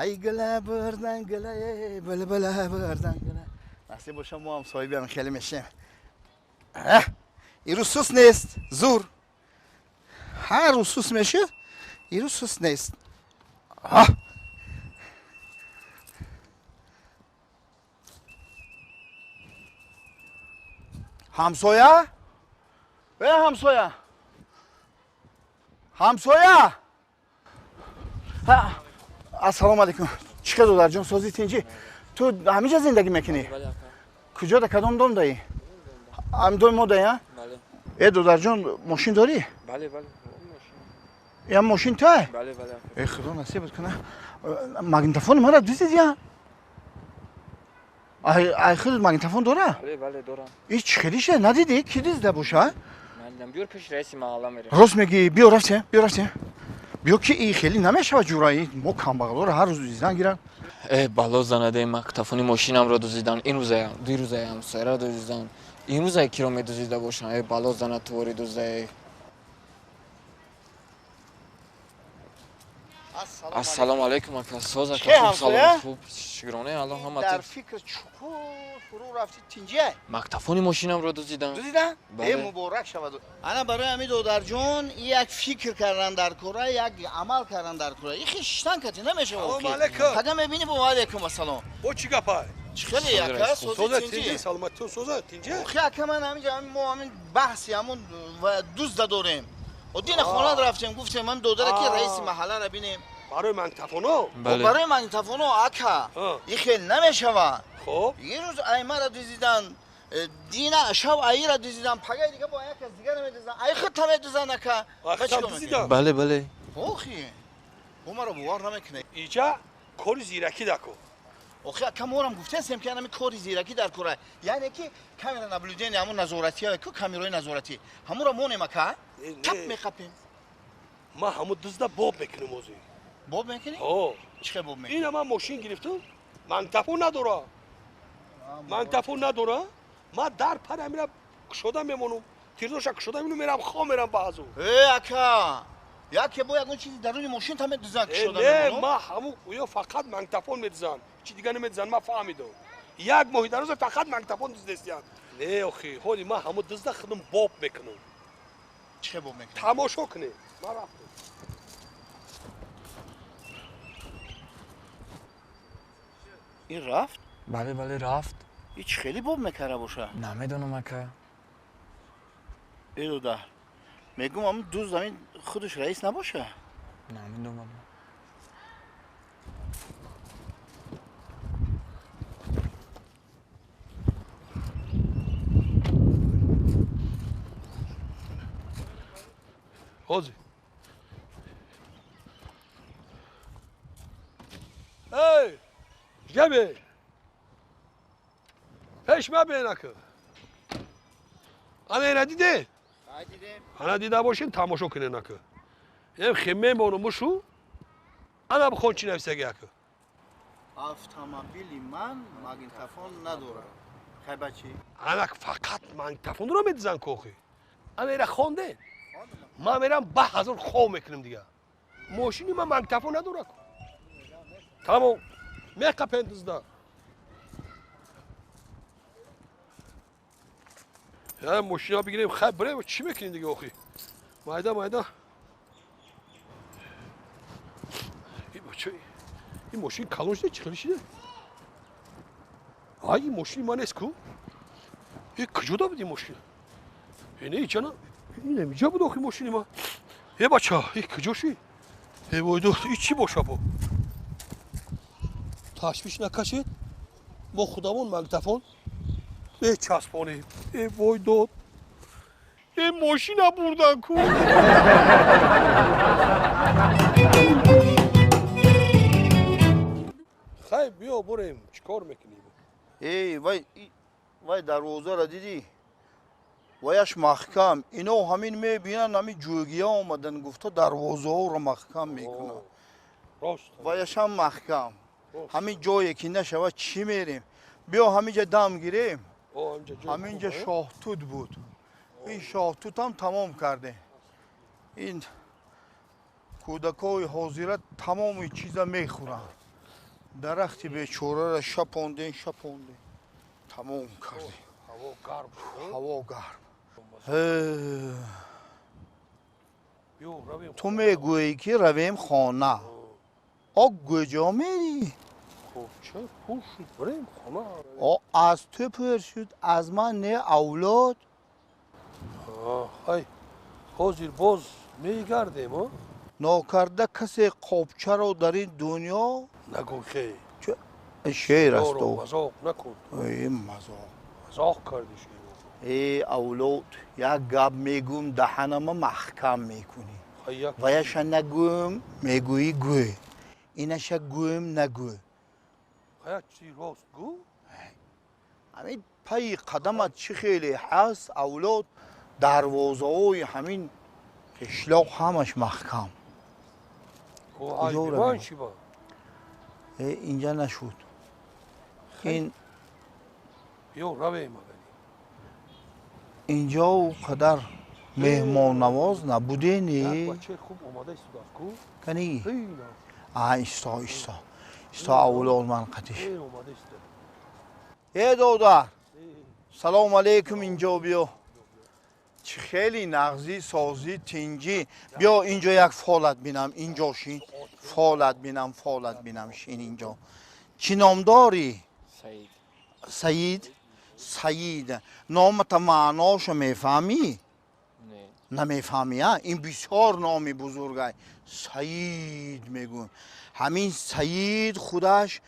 ای گله بردن گله بلبله بردن گله نصیب باشه ما هم صاحبی هم خیلی میشیم این رو سوس نیست زور هر رو سوس میشه این رو سوس نیست همسایه به همسایه همسایه السلام علیکم چیکار دادر جان سازی تینجی تو همینجا زندگی میکنی کجا در کدام دام دایی هم دوم ما دایی ها بله ای دادر جان ماشین داری بله بله یا ماشین توه بله بله ای خدا نصیبت کنه ماگنتوفون مرا دوزید یا ای خود ماگنتوفون داره بله بله دارم هیچ خیلیشه ندیدی کی دیده باشه من دیدم بیار پیش رئیس محله میره راست میگی بیا رفتیم بیا که این خیلی نمیشه جورایی ما کامبغلا رو هر روز دیدن گیرن بالا زنده ماگنتوفون ماشینم رو دزدیدن این روزه دو روزه هم سه را دزدیدن این روزه کی رو میدزدیده باشن بالا زنده توری دزده السلام علیکم اکا سازا خوب سلام خوب شکرانه الله هم در فکر چکو فرو رفتی تینجه ماگنتوفون ماشینم رو دزدیدن ای مبارک شود انا برای همین دودر جون یک فکر کردن در کره یک عمل کردن در کره این خشتن کتی نمیشه سلام علیکم قدم میبینی با علیکم السلام او چی گپای خیلی یکا سوزا تینجی سلامت تو سوزا تینجی خیلی من همینجا ما همین بحثی همون و دوست داریم و دین خانه رفتیم گفتیم من دودر که رئیس محله رو ببینیم برای ماگنتوفونو برای ماگنتوفونو اکا این خیلی نمیشه خب یه روز ایمه را دیدن دینا شب ای را دیدن پگای دیگه با یک از دیگه نمیدیدن ای خود هم دیدن اکا بله بله اوخی ما رو بوار نمیکنه اینجا کاری زیرکی دکو اوخی کم اونم گفته سیم که همین کاری زیرکی در کره یعنی که کامرا نبلودین همون نظارتی ها که کامرای نظارتی همون رو مونیم اکا تپ میخپیم ما همون دزدا باب میکنیم موزی باب میکنی؟ چه باب میکنی؟ این من ماشین گرفتم ماگنتوفون نداره ماگنتوفون نداره ما در پر میرم کشوده میمونم تیرزوشا کشوده میرم خواه میرم بازو اکا یا که با یکون چیزی درون ماشین تامه دزن کشوده نه ما همون اویا فقط ماگنتوفون میدزن چی دیگه نمیدزن ما فهمیدم یک ماه در روز فقط ماگنتوفون دزدستیان نه اخی خودی ما همون دزدا خودم باب میکنم چه باب میکنی؟ تماشا کنی ما رفتم این رفت؟ بله بله رفت هیچ خیلی باب میکره باشه نمیدونم اکا ای دو میگم هم دو زمین خودش رئیس نباشه نمیدونم حاضر ای جبه پیش ما بینکه انا اینا دیده انا دیده باشین تماشا کنه نکه این خیمه بانو مشو انا بخون چی نفسه گه که автомобили من ماگنتوفون نداره خیلی چی؟ انا فقط ماگنتوفون رو میدزن کوخی انا اینا خونده ما میرم 1000 خواه میکنم دیگه ماشینی من ماگنتوفون نداره تمام میقپن دزده یا ماشینا بگیریم خیلی بره چی میکنین دیگه آخی مایده این بچه این ماشین کلونش ده چی شده این ماشین ما نیست کو این کجا دا بود این ماشین اینه ایچه نه این نمیجا بود آخی ماشینی ما ای بچه این کجا شی ای بایدو این چی باشه با تشویش نکشید با خودمون ماگنتوفون به چسبانیم ای وای داد این ماشین ها بردن کو خیلی بیا بریم چیکار میکنیم ای وای دروازه را دیدی وایش محکم اینا همین میبینن همین جوگی ها آمدن گفته دروازه ها رو محکم میکنن وایش هم محکم همین جایی که نشود چی میریم بیا همینجا دم گیریم همینجا شاهتوت بود این شاهتوت هم تمام کرده این کودکای حاضرت تمام چیزا میخورن درختی بیچاره را شپاندین تمام کردی هوا گرم شد هوا گرم بیا رویم تو میگویی که رویم خانه کجا میری؟ خب چه پول شد بریم خانه از تو پرسید از من نه اولاد های حاضر باز میگردیم ها ناکرده کسی قابچه رو در این دنیا نگو که شیر است یارو تو مذاق نکن ای مزاق مذاق کردی شیر ای اولاد یک گپ میگم دهنم محکم میکنی ویش نگویم میگویی گوی اینش گویم نگوی یک چی راست گو همین پای قدمت چی خیلی هست اولاد دروازه های همین قشلاق همش محکم او کجا حیوان رویم؟ چی با اینجا نشد این بیا رویم مگنی اینجا او قدر مهمان نواز نبوده یک نی بچه خوب اومده است کو کنی این ایستا اولاد من قدش این اومده است ای دادر سلام علیکم اینجا بیا چه خیلی نغزی سازی تنجی بیا اینجا یک فالت بینم اینجا شین فالت بینم شین اینجا چی نام داری؟ سعید سعید نامت معناشو میفهمی؟ نه نمیفهمی ها؟ این بسیار نامی بزرگه سعید میگون همین سعید خودش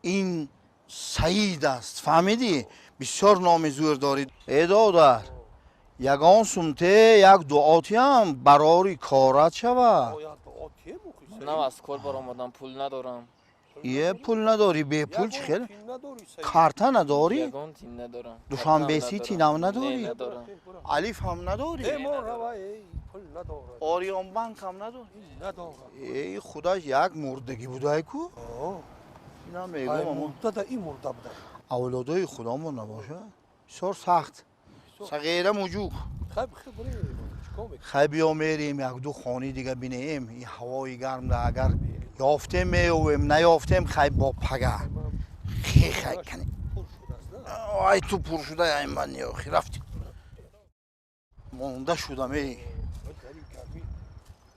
این سعید است فهمیدی؟ بسیار نام زور دارید ای دادر یگان سمته یک دعاتی هم براری کارت شود نه از کار برآمدم پول ندارم یه پول نداری به پول چی خیلی؟ کارتا نداری؟ یگان تین ندارم دوشنبه سی تینم نداری؟ نه ندارم علیف هم نداری؟ ما روای پول نداره آریان بانک هم نداری؟ نداره ای خودش یک مردگی بوده کو؟ اینا میگم اما مرده این مرده بوده اولادای خودمون نباشه بسیار سخت صغیره موجود خیلی بریم چیکار میکنی خیلی بیا میریم یک دو خانه دیگه بینیم این هوای گرم ده اگر یافتیم میویم نیافتیم خیلی با پگه خیلی کنی پر شده است نه آی تو پر شده این من نیاخی رفتی مونده شدم ای در این گرمی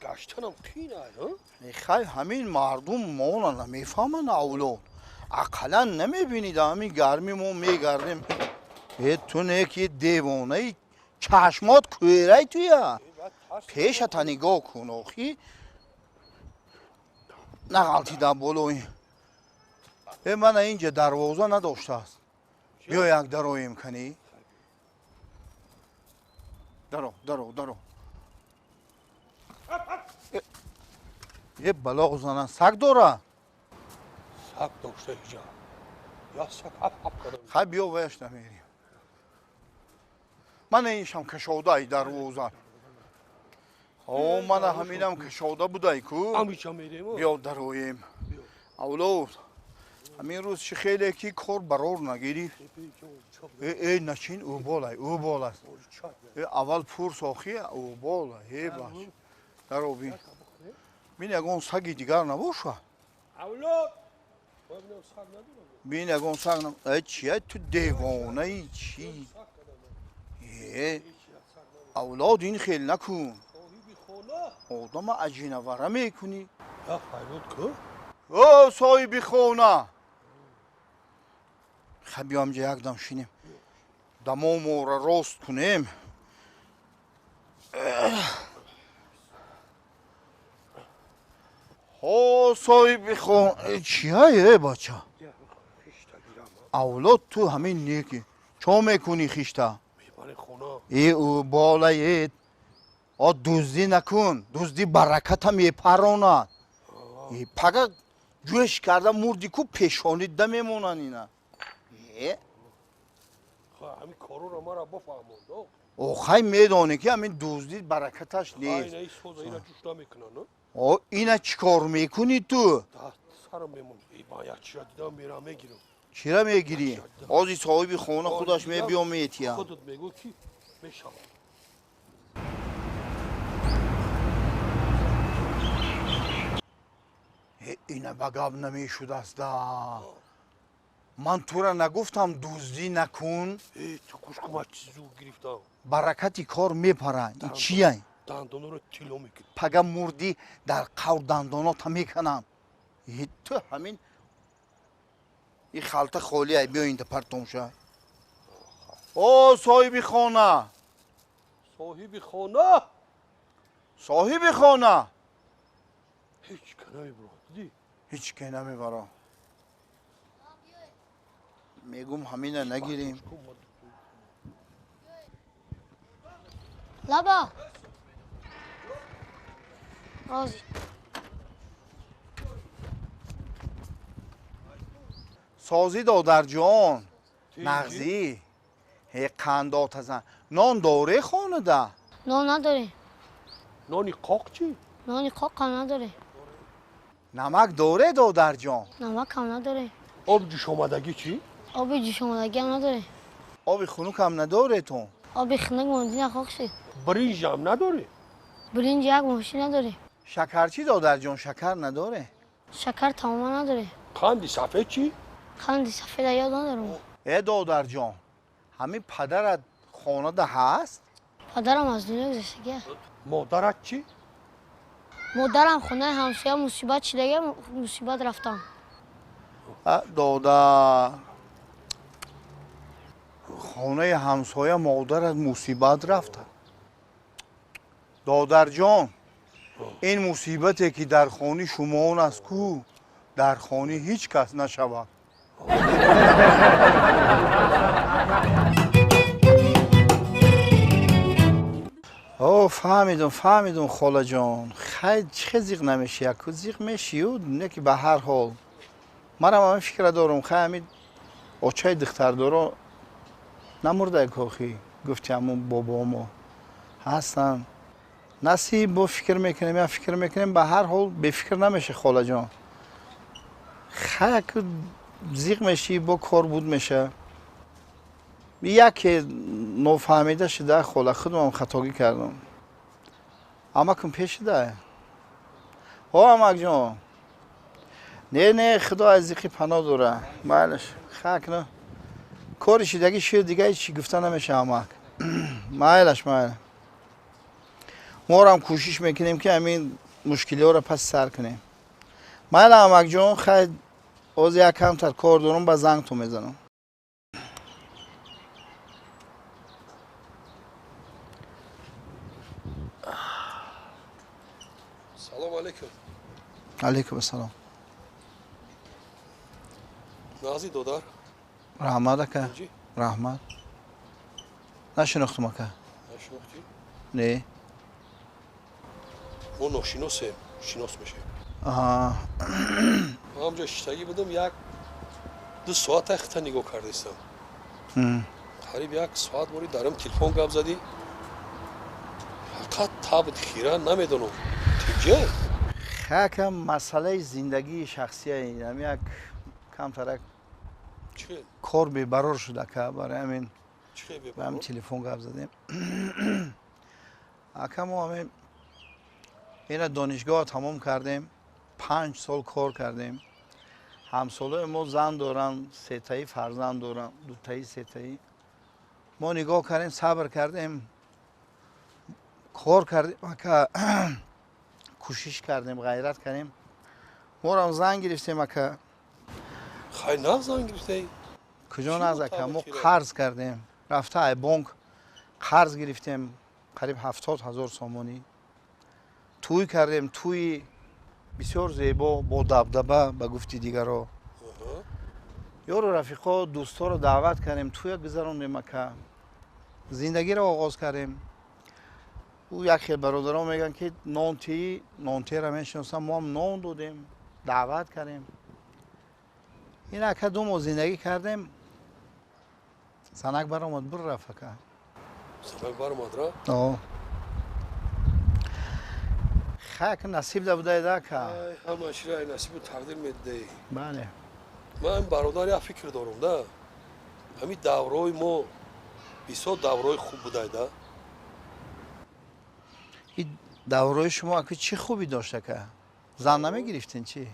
گشتنم قینه ها خیلی همین مردم مانا نمیفهمن اولاد اقلا نمیبینید همین گرمی ما میگردیم تو نه که دیوانه ای چشمات کویره تویا پیش تا نگاه کن آخی نغلطیدم بلوی من اینجا دروازه نداشته است بیا یک درویم کنی درو یه بلا زنن سگ داره سگ داشته اینجا یا سگ هف کرده خیلی بیا ویش نمیریم من اینشم کشوده ای دروازه من همینم کشوده بوده ای کو همیشه میریم بیا درویم اولاد همین روز چه خیلی که کار برار نگیری ای نچین او بالا اول پرس آخی او بالا هی باش درو بین بین یکون سگی دیگر نباشه اولاد ببینم سگ ندارم بین یکون سگ ای چیه تو دیوانه ای چی اولاد این خیلی نکن صاحبی خونه آدم عجینه وره میکنی یا حیوان که او صاحبی خونه خب بیام جا یک دم شینیم دمام را راست کنیم صاحبی خونه چیه بچه اولاد تو همین نیکی چه میکنی خیشته میبره خونه ای او بالای دزدی نکن دزدی برکت هم میپراند پگه جوش کرده مردی کو پیشانید ده میمونن اینا همین کارو رو ما را بفهموند خیلی میدانه که همین دزدی برکتش نیست این سوزه اینا جوش نمیکنن اینا چیکار میکنی تو؟ سرم میمون با یک چیز دیدم میرم میگیرم چی را میگیری؟ آزی صاحبی خونه خودش میبیا میتیم خودت میگو کی میشم اینه بگاب نمیشود است دا من تو را نگفتم دزدی نکن تو گوش کن من چیزی رو گرفتم برکتی کار میپره این چیه دندانو رو تیلو میکنی پگه مردی در قور دندانات میکنم تو همین این خلطه خالیه بیا اینجا پرتون شد او صاحبی خانه صاحبی خانه صاحبی خانه هیچ کنمی برو دیدی هیچ که نمیبرم میگم همینه نگیریم لابا رازی سازی دادر جان چی؟ مغزی هی قندات ازن نان داره خانه ده نان نداره نانی قاق چی؟ نانی قاق هم نداره نمک داره دادر جان نمک هم نداره آب جوش آمدگی چی؟ آب جوش آمدگی هم نداره آبی خنک هم نداره تو آب خنک ماندی نخواق شد برنج هم نداره برنج یک ماشی نداره شکرچی دادر جان شکر نداره شکر تمام نداره قندی سفید چی؟ خندی سفید یاد ندارم ای دادر جان همین پدرت خانه ده هست پدرم از دنیا گذشته مادرت چی؟ مادرم خونه همسایه مصیبت شده مصیبت رفتم دادر خانه همسایه مادرت مصیبت رفته دادر جان این مصیبتی که در خانه شما است کو در خانه هیچ کس نشود او فهمیدم خاله جان خیلی چه زیغ نمیشی اکو زیغ میشی و نه که به هر حال مرا همین فکر دارم خیلی اوچای دختر دارو نمورده کوخی گفتی همون بابامو هستن نصیب با فکر میکنیم یا فکر میکنیم به هر حال به فکر نمیشه خاله جان خیلی زیغ میشی با کار بود میشه یک نفهمیده شده خاله خودم خطاگی کردم اما کم پیش ده امک جان نه خدا از زیقی پناه دوره بلش خاک نه کارش دیگه شیر دیگه چی گفته نمیشه امک مایلش ما هم کوشش میکنیم که همین مشکلی ها رو پس سر کنیم مایل امک جان خیلی از یک کمتر کار دارم با زنگ تو میزنم سلام علیکم علیکم السلام نازی دادر رحمت که اینجی؟ رحمت نشناختم که نشناختی؟ نه ما ناشناسیم شناس میشه آها همجا شتگی بودم یک دو ساعت اختا نگاه کردیستم قریب یک ساعت باری دارم تلفن گپ زدی فقط تابت خیره نمیدونم تیجه خاکم مسئله زندگی شخصی اینم یک کم ترک چه؟ کار بی‌برار شده که برای همین چه به هم ببرو؟ تلفن گپ زدیم اکم همین این دانشگاه تمام کردیم 5 سال کار کردیم همساله ما زن دارن 3 تایی فرزند دارن 2 تایی 3 تایی ما نگاه کردیم صبر کردیم کار کردیم که کوشش کردیم غیرت کردیم ما را هم زن گرفتیم که خیلی نه زنگ گرفته ای؟ کجا چی نزد بود که ما تابت قرض کردیم رفته ای بانک قرض گرفتیم قریب 70,000 سامانی توی کردیم توی بسیار زیبا با دبدبه به گفتی دیگرها آها. یارو رفیقا دوستا رو دعوت کردیم توی گذروندیم که زندگی رو آغاز کردیم او یک خیل برادران میگن که نانتی را میشناسم ما هم نان دادیم دعوت کردیم این که 2 ماه زندگی کردیم سنک برآمد بر رفت که سبک برماد را؟ آه خاک نصیب ده بوده ده که همه اشیره نصیب و تقدیر میده ای بله من این برادر یک فکر دارم ده همین دورای ما بسیار دورای خوب بوده ده این دورای شما که چی خوبی داشته که زن نمیگرفتین چی؟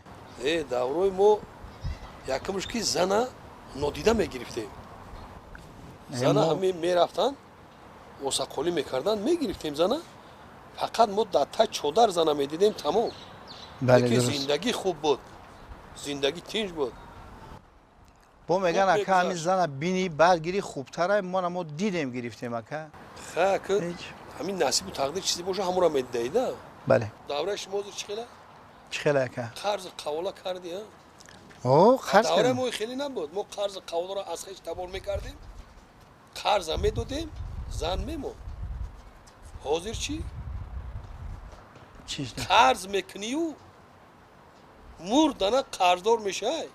даврои мо якумш ки зана нодида мегирифтем. Зана ҳаме мерафтан осақолӣ мекардан мегирифтем зана. Фақат мо дар таҷ чодар зана медидем тамом. бале Ки дуруст. зиндагӣ хуб буд. Зиндагӣ тинҷ буд. бо меган Хуб ака ҳамин мегузашт. зана бини баргирӣ хубтара мо дидем гирифтем ака. Ха ки Ҳеҷ. ҳамин насибу тақдир чизе боша ҳамонро медидаида. бале Давраи шумо ҳозир чӣ хела? чӣ хеле ака? Қарзи қавола карди ҳа? о қарз Давраи кардем. мо хеле набуд. Мо қарзи қаволаро аз хеш табор мекардем. Қарза медодем, зан мемонд. Ҳозир чӣ? Чиш не? Қарз мекунию мурдана қарздор мешай.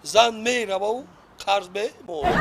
Зан мераву қарз бемонд.